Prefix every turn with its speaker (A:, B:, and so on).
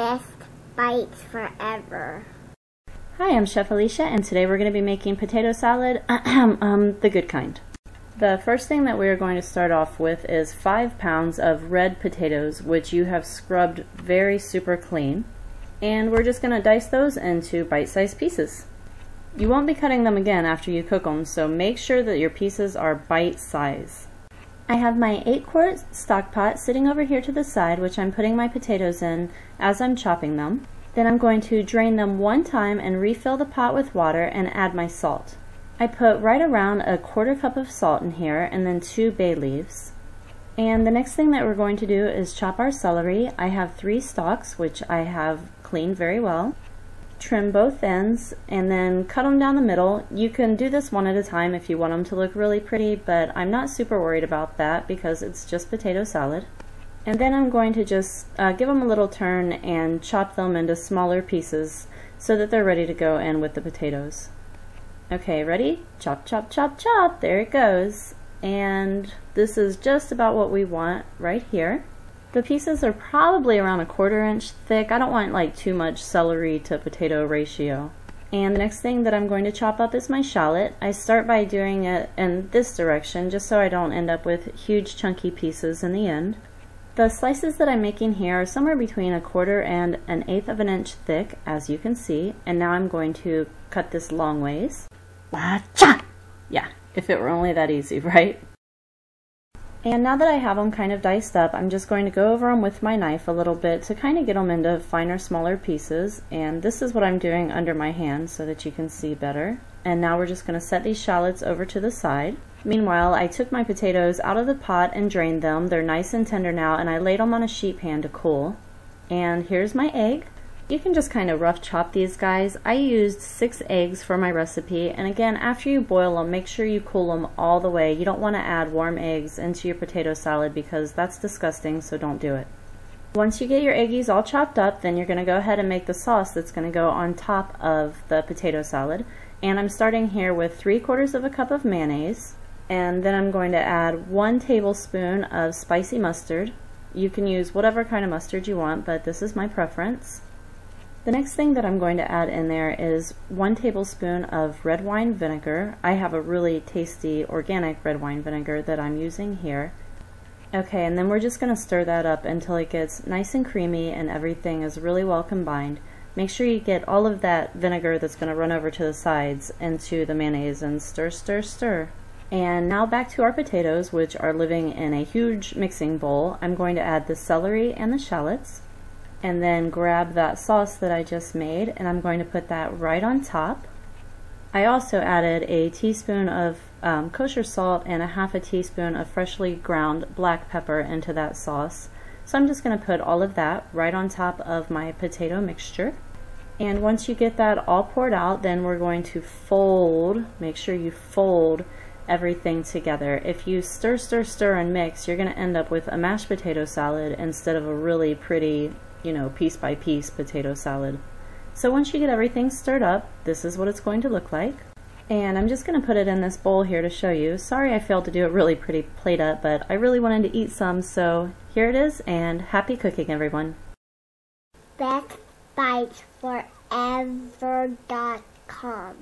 A: Best Bites Forever.
B: Hi, I'm Chef Alicia, and today we're going to be making potato salad, the good kind. The first thing that we are going to start off with is 5 pounds of red potatoes, which you have scrubbed very super clean. And we're just going to dice those into bite-sized pieces. You won't be cutting them again after you cook them, so make sure that your pieces are bite-size. I have my 8-quart stock pot sitting over here to the side, which I'm putting my potatoes in as I'm chopping them. Then I'm going to drain them one time and refill the pot with water and add my salt. I put right around a 1/4 cup of salt in here and then 2 bay leaves. And the next thing that we're going to do is chop our celery. I have 3 stalks, which I have cleaned very well. Trim both ends and then cut them down the middle. You can do this one at a time if you want them to look really pretty, but I'm not super worried about that because it's just potato salad. And then I'm going to just give them a little turn and chop them into smaller pieces so that they're ready to go in with the potatoes. Okay, ready? Chop, chop, chop, chop. There it goes. And this is just about what we want right here. The pieces are probably around a 1/4 inch thick. I don't want like too much celery to potato ratio. And the next thing that I'm going to chop up is my shallot. I start by doing it in this direction just so I don't end up with huge chunky pieces in the end. The slices that I'm making here are somewhere between a 1/4 and an 1/8 of an inch thick, as you can see. And now I'm going to cut this long ways. Cha! Yeah, if it were only that easy, right? And now that I have them kind of diced up, I'm just going to go over them with my knife a little bit to kind of get them into finer, smaller pieces. And this is what I'm doing under my hand so that you can see better. And now we're just going to set these shallots over to the side. Meanwhile, I took my potatoes out of the pot and drained them. They're nice and tender now, and I laid them on a sheet pan to cool. And here's my egg. You can just kind of rough chop these guys. I used 6 eggs for my recipe, and again, after you boil them, make sure you cool them all the way. You don't want to add warm eggs into your potato salad because that's disgusting, so don't do it. Once you get your eggies all chopped up, then you're going to go ahead and make the sauce that's going to go on top of the potato salad. And I'm starting here with 3/4 of a cup of mayonnaise, and then I'm going to add 1 tablespoon of spicy mustard. You can use whatever kind of mustard you want, but this is my preference. The next thing that I'm going to add in there is 1 tablespoon of red wine vinegar. I have a really tasty organic red wine vinegar that I'm using here. Okay, and then we're just going to stir that up until it gets nice and creamy and everything is really well combined. Make sure you get all of that vinegar that's going to run over to the sides into the mayonnaise and stir, stir, stir. And now back to our potatoes, which are living in a huge mixing bowl. I'm going to add the celery and the shallots, and then grab that sauce that I just made, and I'm going to put that right on top. I also added a teaspoon of kosher salt and a 1/2 teaspoon of freshly ground black pepper into that sauce. So I'm just going to put all of that right on top of my potato mixture. And once you get that all poured out, then we're going to fold, make sure you fold everything together. If you stir, stir, stir and mix, you're going to end up with a mashed potato salad instead of a really pretty, you know, piece by piece potato salad. So once you get everything stirred up, this is what it's going to look like. And I'm just going to put it in this bowl here to show you. Sorry I failed to do it really pretty plate up, but I really wanted to eat some, so here it is, and happy cooking, everyone.
A: bestbitesforever.com